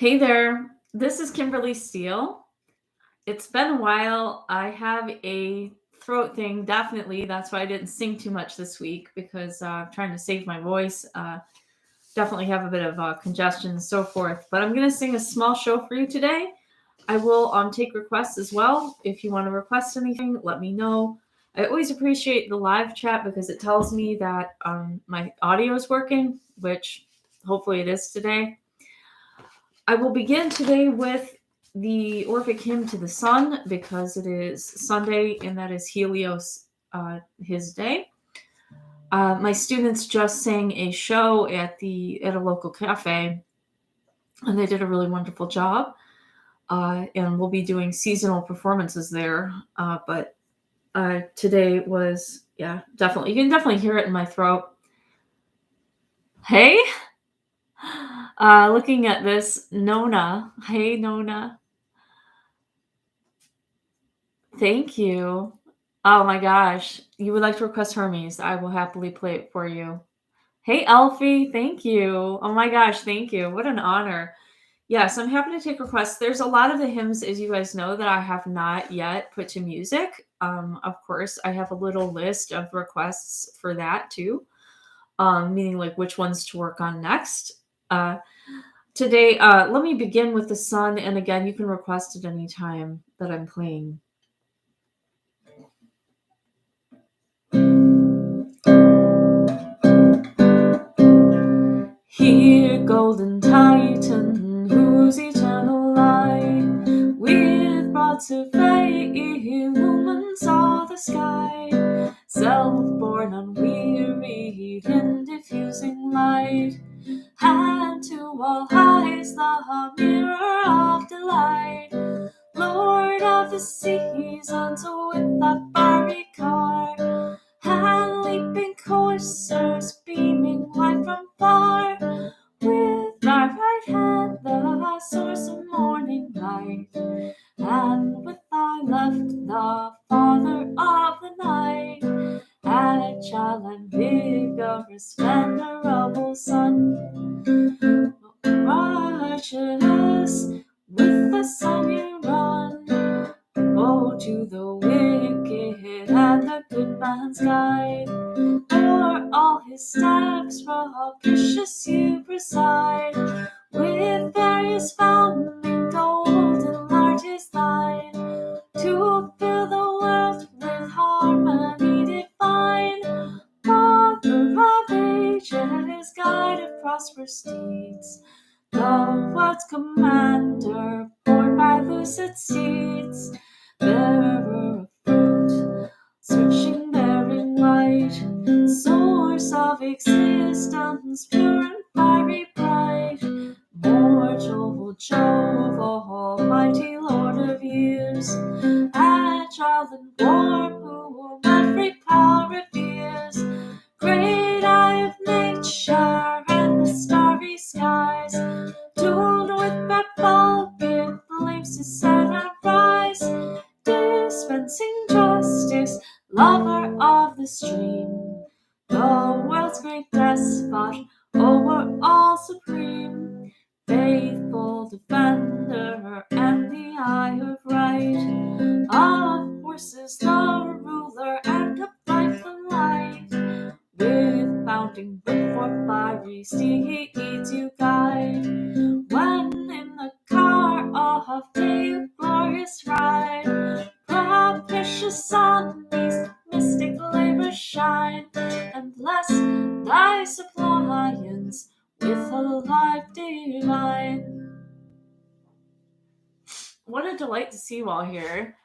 Hey there, this is Kimberly Steele. It's been a while. I have a throat thing, definitely. That's why I didn't sing too much this week because I'm trying to save my voice. Definitely have a bit of congestion and so forth. But I'm going to sing a small show for you today. I will take requests as well. If you want to request anything, let me know. I always appreciate the live chat because it tells me that my audio is working, which hopefully it is today. I will begin today with the Orphic Hymn to the Sun because it is Sunday and that is Helios, his day. My students just sang a show at a local cafe, and they did a really wonderful job. And we'll be doing seasonal performances there. But today was definitely you can definitely hear it in my throat. Hey, looking at this, Nona. Hey, Nona. Thank you. Oh my gosh. You would like to request Hermes. I will happily play it for you. Hey, Elfie. Thank you. Oh my gosh. Thank you. What an honor. Yes, I'm happy to take requests. There's a lot of the hymns, as you guys know, that I have not yet put to music. Of course, I have a little list of requests for that too, meaning like which ones to work on next. Today, let me begin with the sun. And again, you can request at any time that I'm playing. Here, golden Titan, whose eternal light with broad survey illumines all the sky, self-born, unwearied, in diffusing light, and to all eyes the mirror of delight, Lord of the seasons with that fiery car, and leaping coursers beaming light from far, with thy right hand the source of morning light, and with thy left the father of the night, agile and vigorous, venerable sun, righteous, with the sun you run. Woe to the wicked and the good man's guide, o'er all his steps propitious you preside, with various fountain gold enlarge his thine, to fill the world with harmony divine. Father of ages, guide of prosperous deeds, the world's commander, born by lucid seeds, bearer of fruit, searching, bearing light, source of existence, pure and fiery bright, mortal Jove, almighty Lord of years, agile and warm, who every power reveres, great eye of nature and the starry skies, tuned with that bulging flames to set and rise, dispensing justice, lover of the stream, the world's great despot, over all supreme, faithful defender and the eye of right, of forces the ruler and of life the light, with bounding brook for fiery steeds you guide, when in the car of day you glorious ride, propitious on these mystic labors shine, and bless thy suppliance with a life divine. What a delight to see you all here.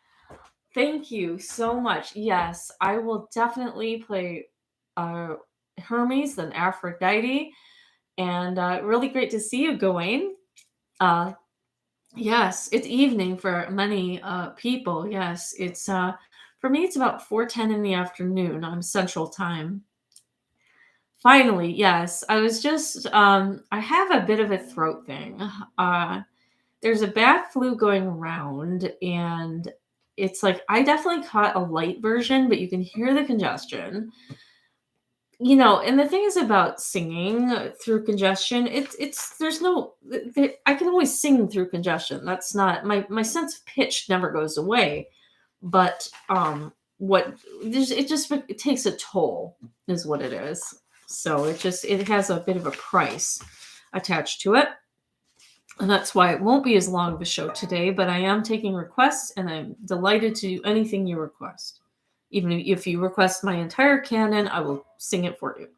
Thank you so much. Yes, I will definitely play Hermes and Aphrodite, and really great to see you, Gawain. Uh, yes, it's evening for many people. Yes, it's for me. It's about 4:10 in the afternoon on Central Time. Finally, yes, I was just I have a bit of a throat thing. Uh, there's a bad flu going around, and it's like I definitely caught a light version, but you can hear the congestion. And the thing is about singing through congestion, it's there's no I can always sing through congestion. That's not my sense of pitch never goes away, but what it takes a toll is what it is. So it has a bit of a price attached to it. And that's why it won't be as long of a show today, but I am taking requests and I'm delighted to do anything you request. Even if you request my entire canon, I will sing it for you.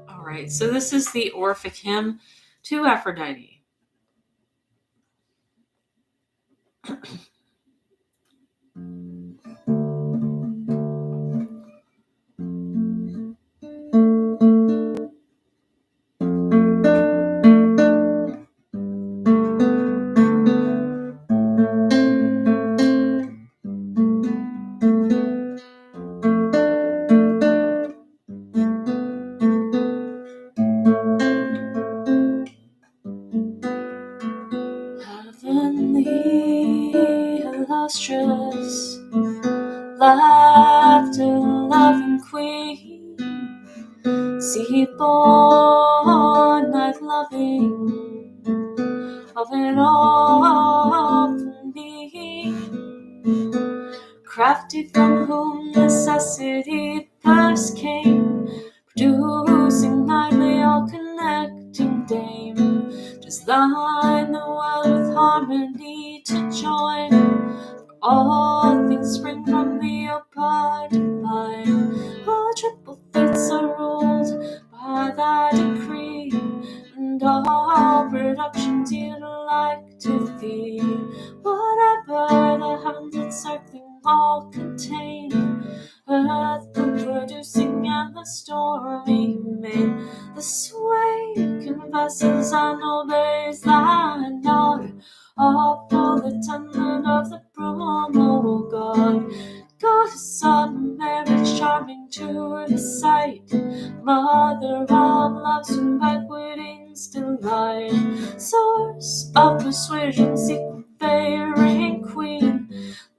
All right, so this is the Orphic Hymn to Aphrodite. Heavenly, illustrious, laughter-loving queen, sea-born, night-loving, of it all can be, crafty from whom necessity first came, producing nightly all-connecting dame, design the world with harmony to join. All things spring from the apart divine. All triple fates are ruled by thy decree, and all productions yield alike to thee. Whatever the heavens encircling all contain, earth producing and the stormy main, the sway confesses and obeys thy nod. All for the attendant of the broom, O God. Goddess of marriage, charming to the sight, mother of love's banqueting's delight, source of persuasion, secret-faring queen,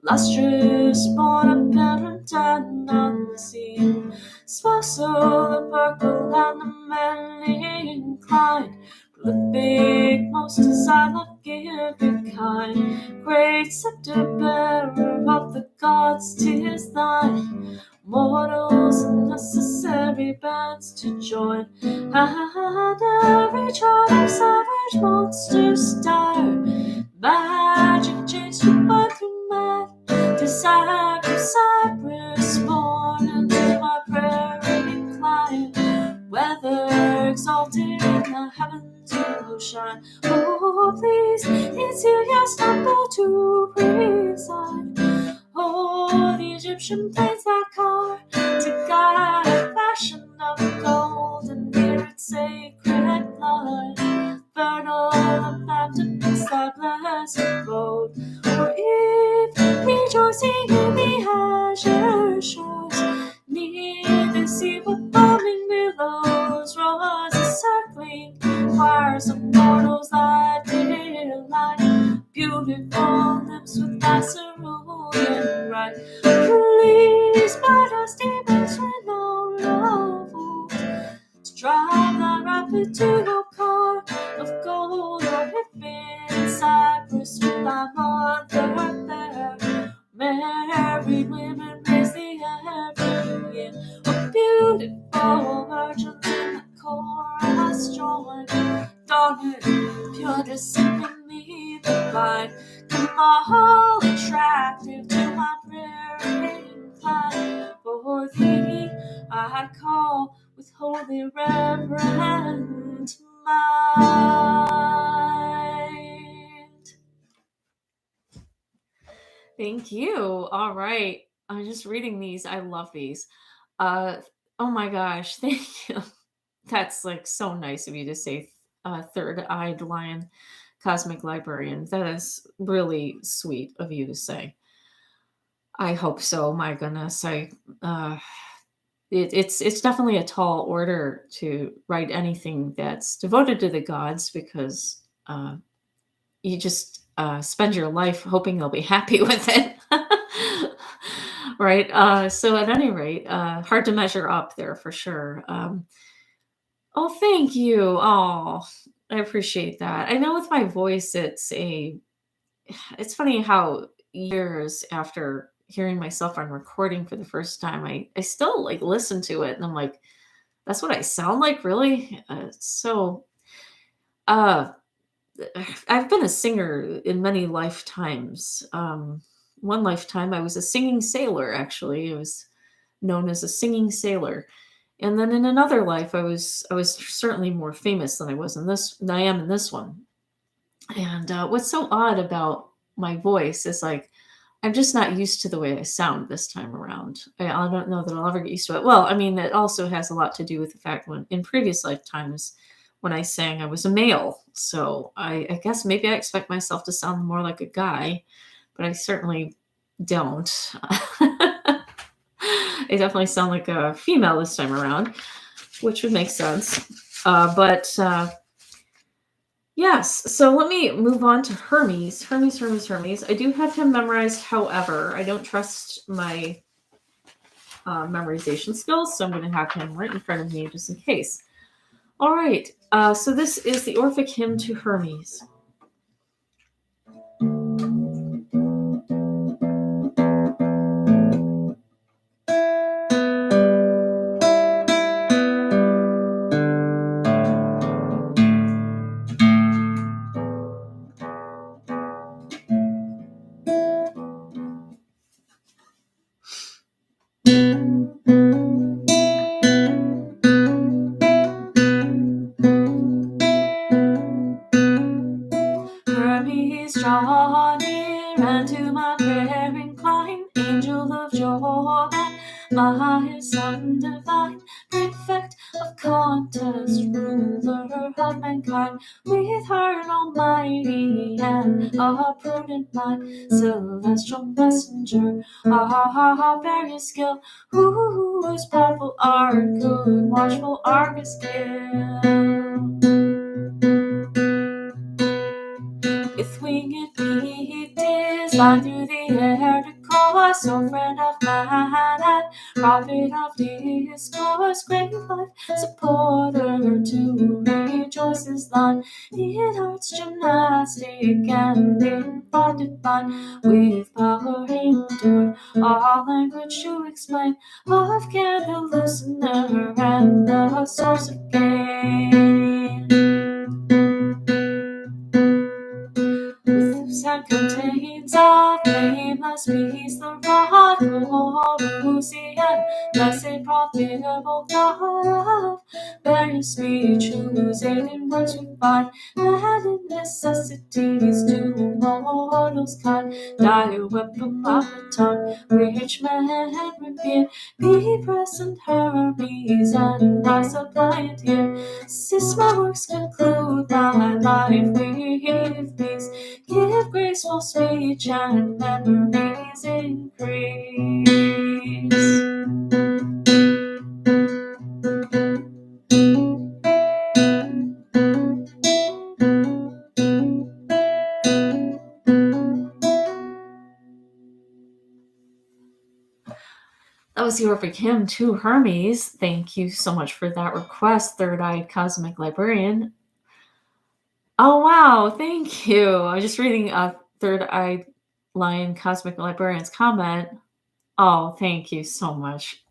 lustrous, born apparent and unseen, spousal of purple and the manly inclined, prolific, most desire of giving kind, great scepter bearer of the gods, 'tis thine. Mortals and necessary bands to join, and every charm of savage monsters dire, magic chains to bind through mad desire of Cyprus born, and to my prayer incline, whether exalted in the heavens will shine. Oh, please, it's here your stumble to preside. Oh, the Egyptian plates that car to guide a fashion of gold, and near its sacred blood, fertile and map to fix thy blessed abode. For if rejoicing in the azure shores, near the sea with foaming billows roars, the circling choirs of mortals thy delight, beautiful lips with thy cerulean right. Please, but us demons renowned of old, to drive thy rapid to no car of gold, or if in Cyprus with thy mother there, married women raise the every year. Oh, beautiful virgins in the chorus join, darling, pure descent in me divine, come all attractive to my prayer incline. For thee I call with holy reverent mind. Thank you. All right. I'm just reading these. I love these. Oh my gosh. Thank you. That's like so nice of you to say, third-eyed lion, cosmic librarian. That is really sweet of you to say. I hope so. My goodness. Uh it's definitely a tall order to write anything that's devoted to the gods, because you just spend your life hoping they'll be happy with it. Right. So at any rate, hard to measure up there for sure. Oh, thank you. Oh, I appreciate that. I know with my voice, it's funny how years after hearing myself on recording for the first time, I still like listen to it and I'm like, that's what I sound like, really? Uh, I've been a singer in many lifetimes. One lifetime, I was a singing sailor, actually. I was known as a singing sailor. And then in another life, I was certainly more famous than I am in this one. And what's so odd about my voice is like I'm just not used to the way I sound this time around. I don't know that I'll ever get used to it. Well, I mean, it also has a lot to do with the fact when in previous lifetimes when I sang, I was a male. So I guess maybe I expect myself to sound more like a guy, but I certainly don't. I definitely sound like a female this time around, which would make sense. But yes, so let me move on to Hermes. Hermes. I do have him memorized. However, I don't trust my memorization skills, so I'm going to have him right in front of me just in case. All right, so this is the Orphic Hymn to Hermes. Hermes, draw near, and to my prayer incline, angel of joy, my son divine, prefect of contest, ruler of mankind, with heart almighty and a prudent mind, celestial messenger, various skill, whose powerful art good watchful Argus give. With winged beat fly through the air to cause, so friend of man and prophet of discourse, great life supporter to rejoice his line, in arts gymnastic and in thought divine, with power endure all language to explain, of candle listener and the source of gain. And contains of blameless peace, the rod of Lucian, blessed profitable God of various speech, whose aid in words we find, and in necessities to mortals kind, dire weapon of the tongue, which men revere, be present Hermes, and I supply it here. Since my works conclude my life with peace, give graceful speech and memories increase. That was the Orphic Hymn to Hermes. Thank you so much for that request, Third-Eyed Cosmic Librarian. Oh, wow. Thank you. I was just reading Third-Eyed Lion Cosmic Librarian's comment. Oh, thank you so much.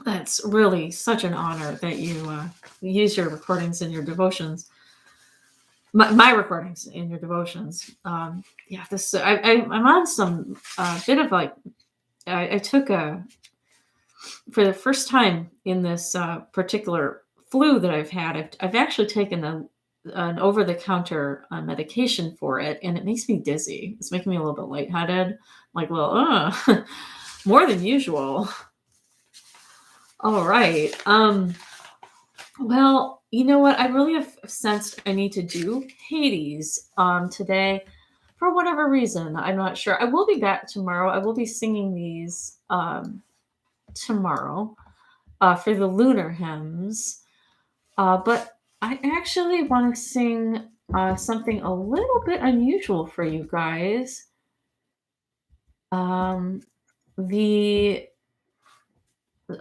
That's really such an honor that you use your recordings in your devotions. My recordings in your devotions. Yeah, this I'm on some bit of like I took for the first time in this particular flu that I've had. I've actually taken an over-the-counter medication for it, and it makes me dizzy. It's making me a little bit lightheaded. Like, well, more than usual. All right. Well, you know what? I really have sensed I need to do Hades today for whatever reason. I'm not sure. I will be back tomorrow. I will be singing these tomorrow for the lunar hymns. But I actually want to sing something a little bit unusual for you guys. The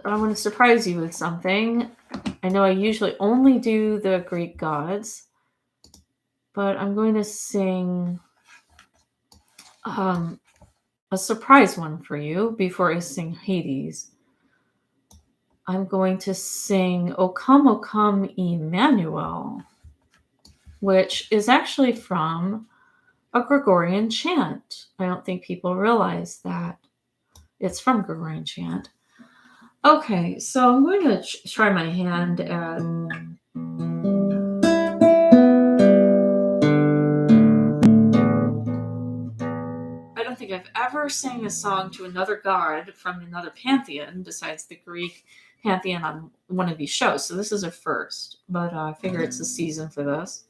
I want to surprise you with something. I know I usually only do the Greek gods, but I'm going to sing a surprise one for you before I sing Hades. I'm going to sing O Come, Emmanuel, which is actually from a Gregorian chant. I don't think people realize that it's from Gregorian chant. Okay, so I'm going to try my hand at... I don't think I've ever sang a song to another god from another pantheon besides the Greek pantheon on one of these shows. So this is a first, but I figure it's the season for this.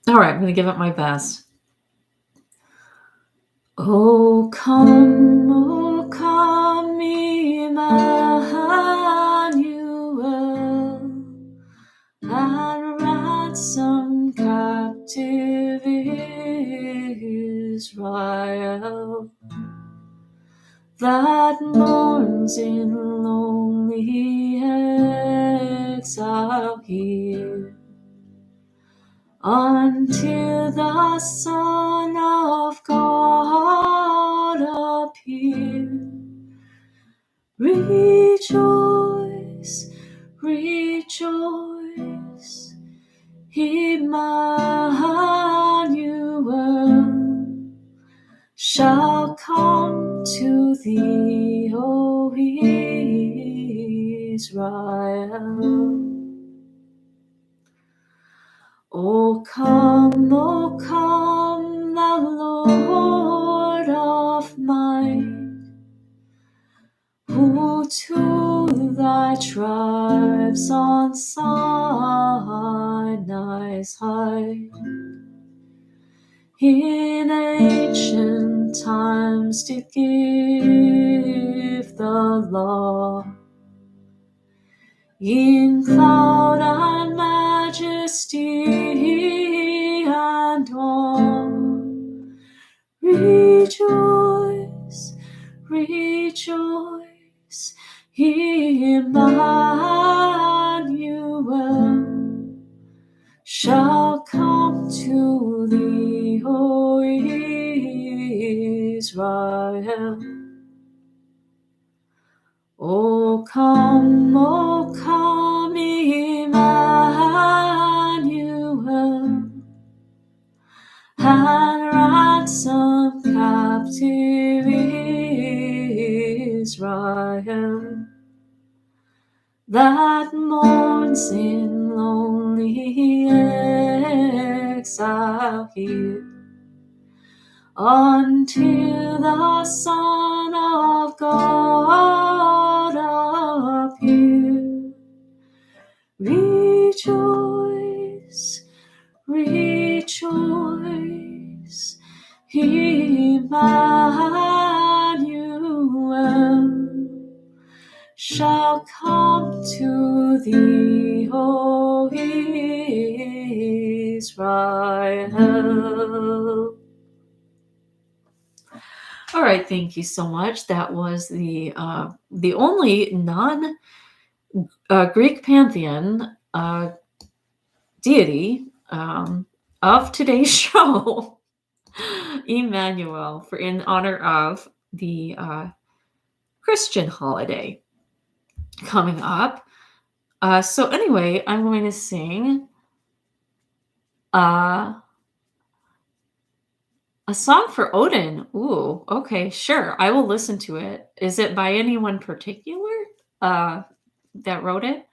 All right, I'm going to give it my best. O come, Emmanuel, and ransom captive Israel, that mourns in lonely exile here, until the Son of God appear. Rejoice, rejoice, Emmanuel shall come to thee, O Israel. O come, the Lord of might, who to thy tribes on Sinai's height in ancient times did give the law, in cloud and majesty and awe. Rejoice, rejoice, Emmanuel shall come to thee, O Israel. O come, Emmanuel, and ransom captive Israel, that mourns in lonely exile here, until the Son of God appear. Rejoice, rejoice, Emmanuel shall come to thee, O Israel. All right, thank you so much. That was the only non-Greek pantheon deity of today's show, Emmanuel, for in honor of the Christian holiday coming up. So anyway, I'm going to sing a song for Odin. Ooh, okay, sure. I will listen to it. Is it by anyone particular that wrote it?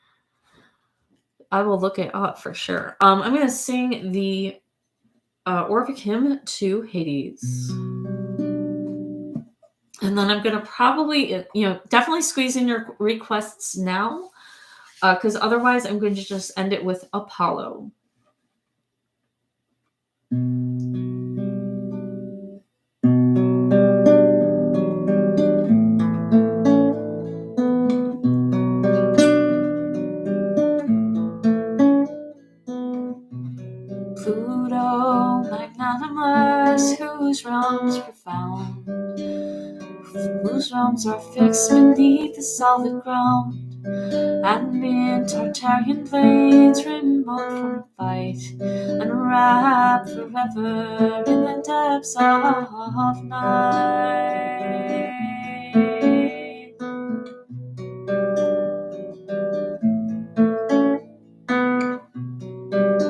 I will look it up for sure. I'm going to sing the Orvik Hymn to Hades. And then I'm going to probably, definitely squeeze in your requests now. because otherwise I'm going to just end it with Apollo. Pluto, magnanimous, whose realms profound, whose realms are fixed beneath the solid ground, and in Tartarian plains remote from fight, and wrapped forever in the depths of night.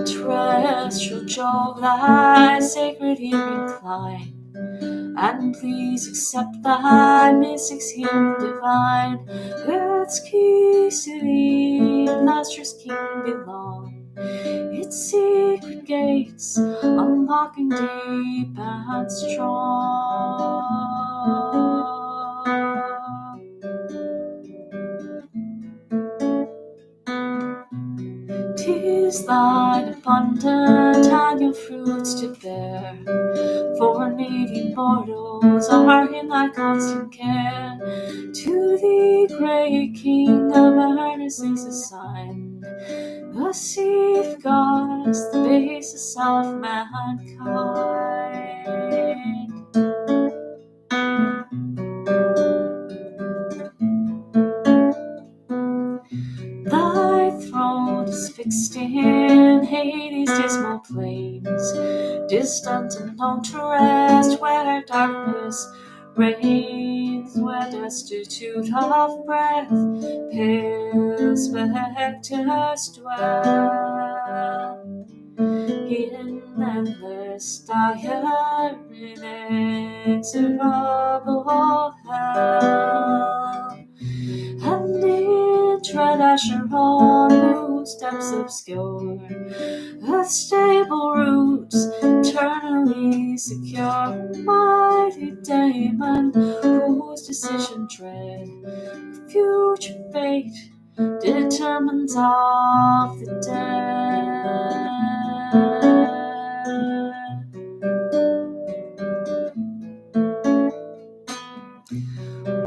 Terrestrial Jove, thy sacred ear incline, and please accept thy mystic's hymn divine. Earth's keys to thee, illustrious king, belong, its secret gates unlocking deep and strong. 'Tis thine abundant annual fruits to bear, for needy mortals are in thy constant care. To thee, great King, of earnestness assigned, the seed of gods, the basis of mankind. Thy throne is fixed in Hades' dismal plains, distant and known to rest, where darkness reigns, where destitute of breath pale spectres dwell. In endless dire, inexorable hell, and in dread Acheron, whose depths obscure earth's stable roots, eternally secure. Mighty Daemon, whose decision dread, future fate determines of the dead.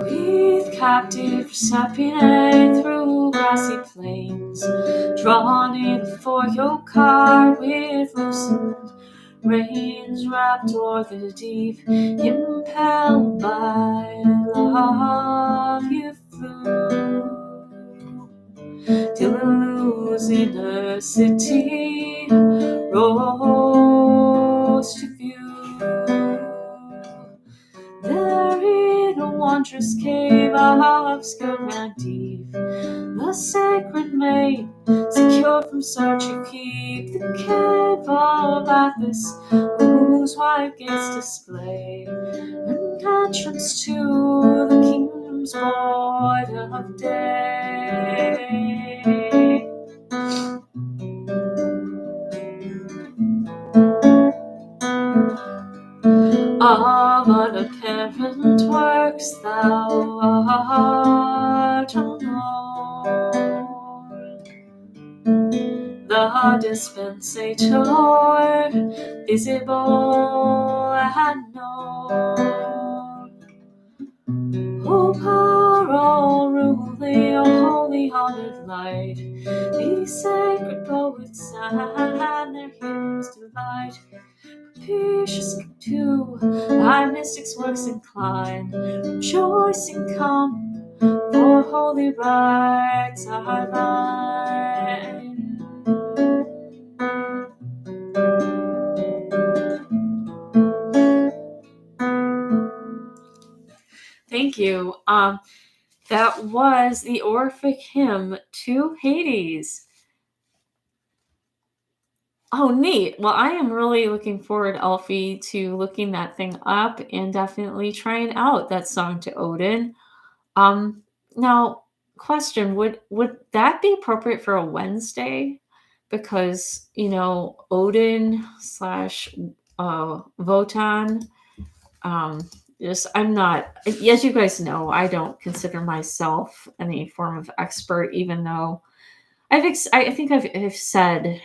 With captive Proserpine through grassy plains, drawn in before your car with loosened reins, wrapped o'er the deep, impelled by love you flew, till the losing inner city rose to view. There in a wondrous cave obscure and deep, the sacred maid, secure from search you keep, the cave of Athos, whose wide gates display an entrance to the kingdoms void of day. Of unapparent works thou art unknown, the dispensator visible and known. O power all ruling, O holy honored light, these sacred poets and their hymns delight. Propitious to thy mystic's works incline, rejoicing come, for holy rites are thine. Thank you. That was the Orphic Hymn to Hades. Oh, neat. Well, I am really looking forward, Alfie, to looking that thing up and definitely trying out that song to Odin. Now, question, would that be appropriate for a Wednesday? Because, Odin slash Wotan, I'm not, as you guys know, I don't consider myself any form of expert, even though I think I've said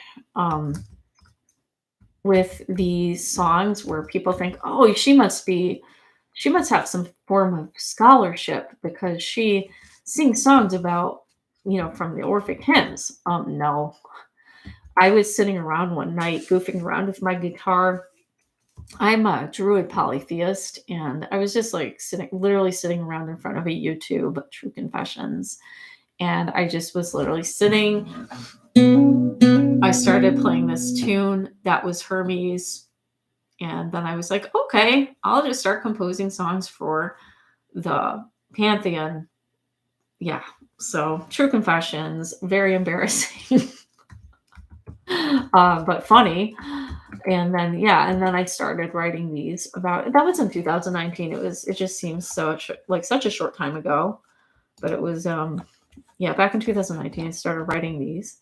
with these songs where people think, oh, she must have some form of scholarship because she sings songs about, from the Orphic Hymns. No, I was sitting around one night goofing around with my guitar. I'm a druid polytheist, and I was just like literally sitting around in front of a YouTube, True Confessions, and I just was literally sitting. I started playing this tune that was Hermes, and then I was like, okay, I'll just start composing songs for the Pantheon. Yeah, so True Confessions, very embarrassing, but funny. And then I started writing these about that was in 2019. It just seems such a short time ago, but it was back in 2019 I started writing these.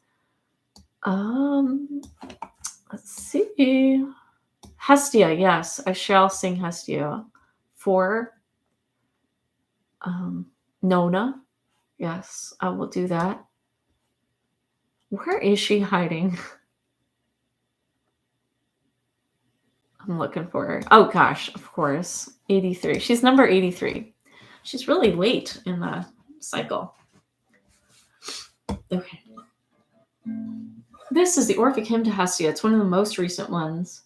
Let's see. Hestia, yes, I shall sing Hestia for Nona. Yes, I will do that. Where is she hiding? I'm looking for her. Oh gosh, of course. 83. She's number 83. She's really late in the cycle. Okay. This is the Orphic Hymn to Hestia. It's one of the most recent ones.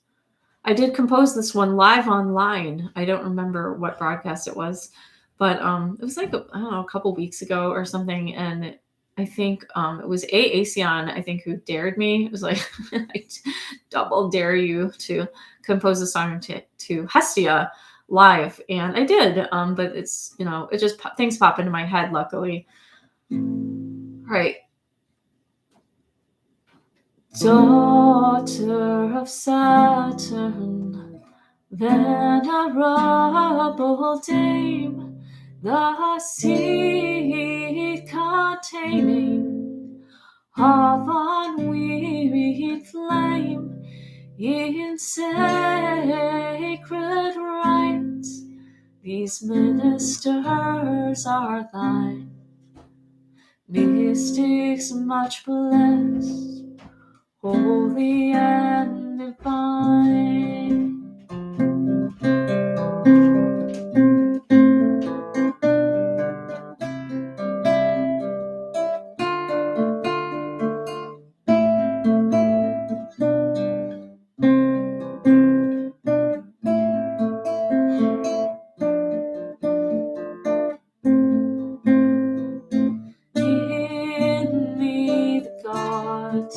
I did compose this one live online. I don't remember what broadcast it was, but it was like a couple weeks ago or something, and I think it was Asion, I think, who dared me. It was like, I double dare you to compose a song to Hestia live, and I did. But it's it just things pop into my head. Luckily, right. Daughter of Saturn, venerable dame, the seed containing of unwearied flame, in sacred rites these ministers are thine, mystics much blessed, holy and divine. In me the gods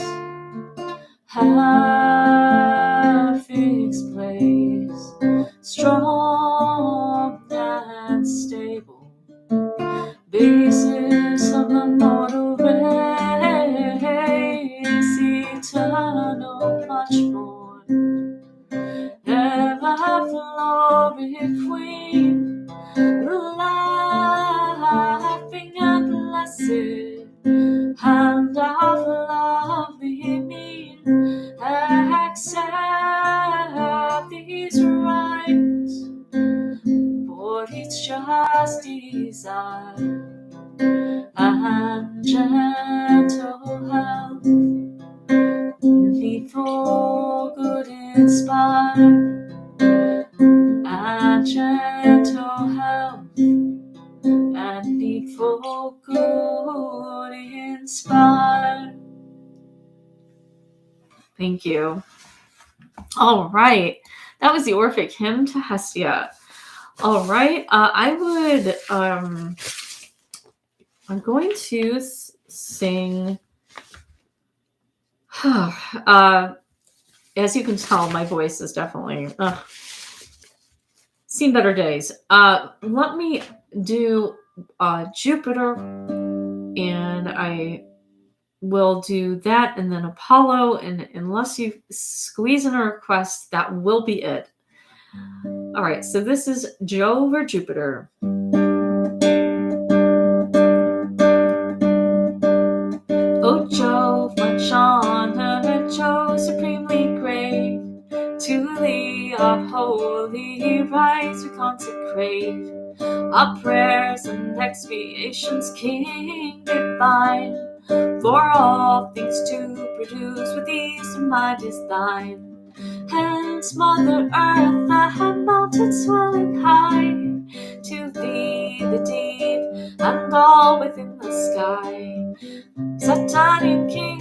have fixed place, strong and stable, basis of the mortal race, eternal, much more, ever flowing queen, laughing and blessed, hand of lovely mien, accept these rites for each just desire, and gentle health, needful good inspire, and gentle health, and needful good inspire. Thank you. All right. That was the Orphic Hymn to Hestia. All right. I'm going to sing. As you can tell, my voice is definitely seen better days. Let me do Jupiter, and I will do that, and then Apollo, and unless you squeeze in a request, that will be it. All right, so this is Jove or Jupiter. Oh Jove, much honored, Jove, supremely great, to thee our holy rites we consecrate, our prayers and expiations, King divine, For all things to produce with ease of my design. Hence Mother Earth, the mountain swelling high, to thee the deep and all within the sky. Satanic king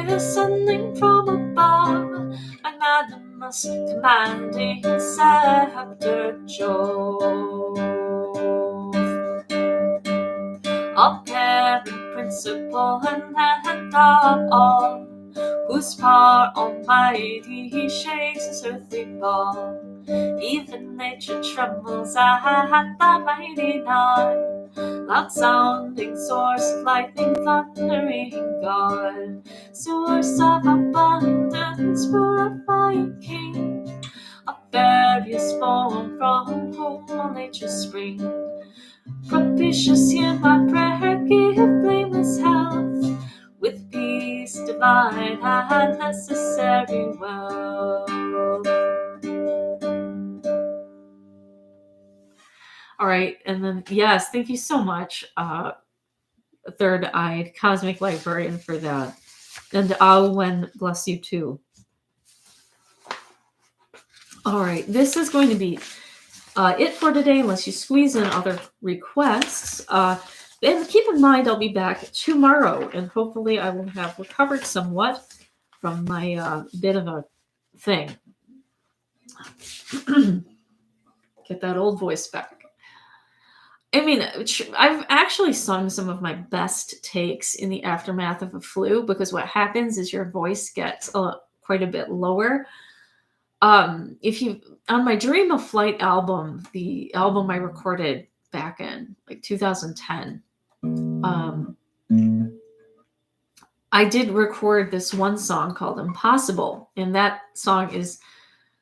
descending from above, magnanimous commanding scepter Jove. All parent, principal, and head of all, whose power almighty he shakes his earthly ball. Even nature trembles at the mighty nod, loud sounding source of lightning, thundering God, source of abundance, purifying King, of various form from whom all nature spring. Propitious, hear my prayer, give blameless health, with peace divine and necessary wealth. All right, and then yes, thank you so much, Third-Eyed Cosmic Librarian, for that. And Awen, bless you too. All right, this is going to be it for today, unless you squeeze in other requests. And keep in mind, I'll be back tomorrow, and hopefully I will have recovered somewhat from my bit of a thing. Get that old voice back. I mean, I've actually sung some of my best takes in the aftermath of a flu, because what happens is your voice gets quite a bit lower. If you, on my Dream of Flight album, the album I recorded back in like 2010, I did record this one song called Impossible, and that song is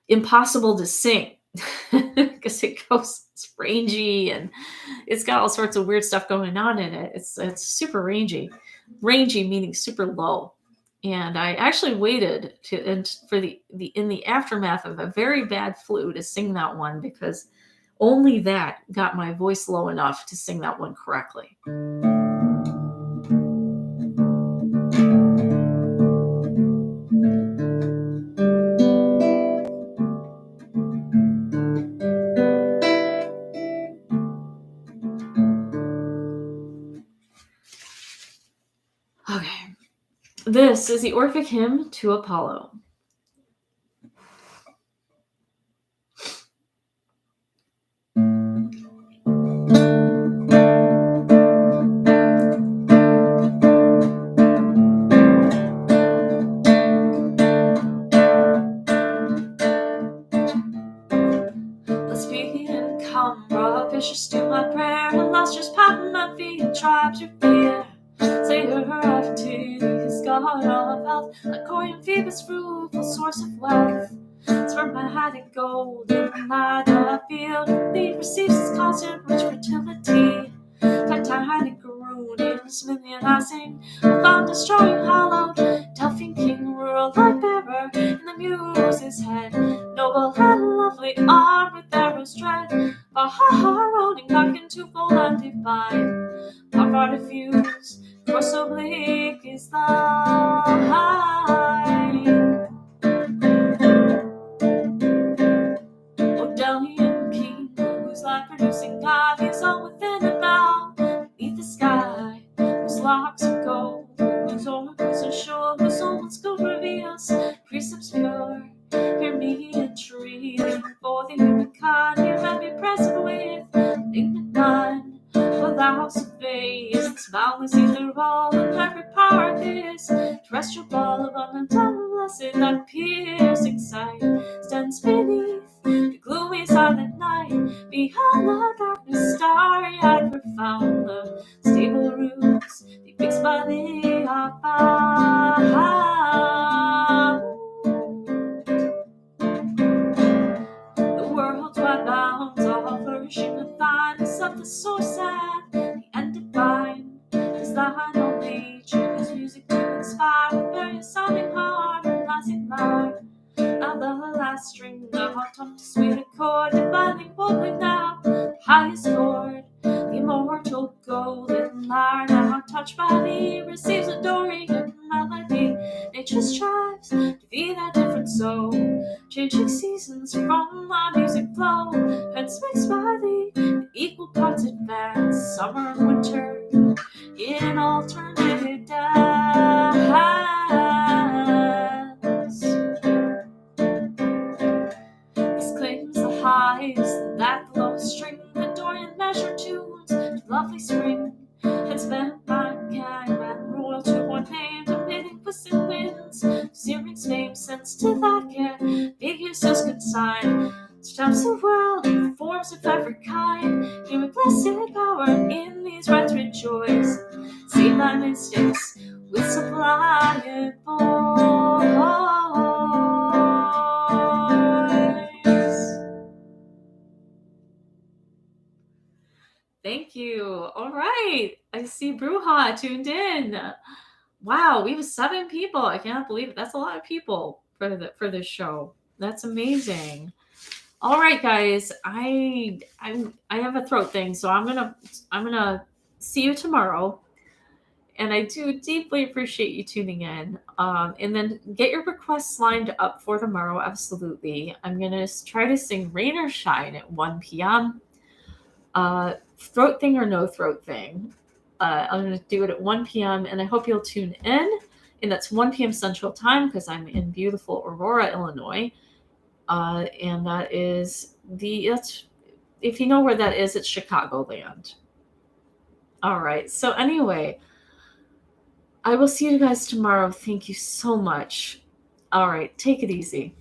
impossible to sing because it goes, it's rangy and it's got all sorts of weird stuff going on in it. It's super rangy meaning super low. And I actually waited for the in the aftermath of a very bad flu to sing that one, because only that got my voice low enough to sing that one correctly. Okay. This is the Orphic Hymn to Apollo. Let's begin, come, propitious to my prayer, and lost just patting my feet and tribes your fear. Say her activities, God of health, like Corium Phoebus, fruitful source of wealth. Spermatic gold in the field, the receives his constant rich fertility. Titanic rune in Smithionizing, found destroying hollow, Delphine king, rural light bearer, in the muse's head, noble and lovely, armed with arrows dread, a heart rolling back into full and divine. Our heart diffuse, course oblique is the high. Odelian king, whose life producing God is all within and now, beneath the sky, whose locks of gold, whose oracles are sure, whose own skill reveals precepts pure. Hear me entreating for the humankind, hear and be present with indignant mind. For thou surveyest this boundless ether all, and every power of this terrestrial ball, abundant and blessed, that piercing sight stands beneath the gloomy silent night. Beyond the darkness starry-eyed, profound, the stable roots be fixed by thee are found. The world's wide bounds all flourishing and thine is of the source and the end divine. Is thine own nature, whose music to inspire with various sounding harmonizing lyre. Now the last string, the heart tongue to sweet accord, divinely boldly now, the highest chord, the immortal golden lyre. Now touched by thee receives adoring melody. Nature strives to be that different soul, changing seasons from my music flow. Hence mixed by thee, the equal parts advance, summer and winter in alternate dance. This claims the highs, that the lowest string, the Dorian measure tunes to lovely spring. Had spent by caravan royal to one named, emitting pussing winds, searing's name sense to that care, figures just consigned. Stamps the world in forms of every kind. Hear a blessed power in these rites rejoice. See thy mystics with sublime voice. Thank you. All right. I see Bruja tuned in. Wow, we have 7 people. I cannot believe it. That's a lot of people for this show. That's amazing. All right, guys. I have a throat thing, so I'm gonna see you tomorrow. And I do deeply appreciate you tuning in. And then get your requests lined up for tomorrow. Absolutely. I'm gonna try to sing "Rain or Shine" at 1 p.m. Throat thing or no throat thing. I'm going to do it at 1 p.m. and I hope you'll tune in. And that's 1 p.m. Central Time because I'm in beautiful Aurora, Illinois. And that's if you know where that is, it's Chicagoland. All right. So anyway, I will see you guys tomorrow. Thank you so much. All right. Take it easy.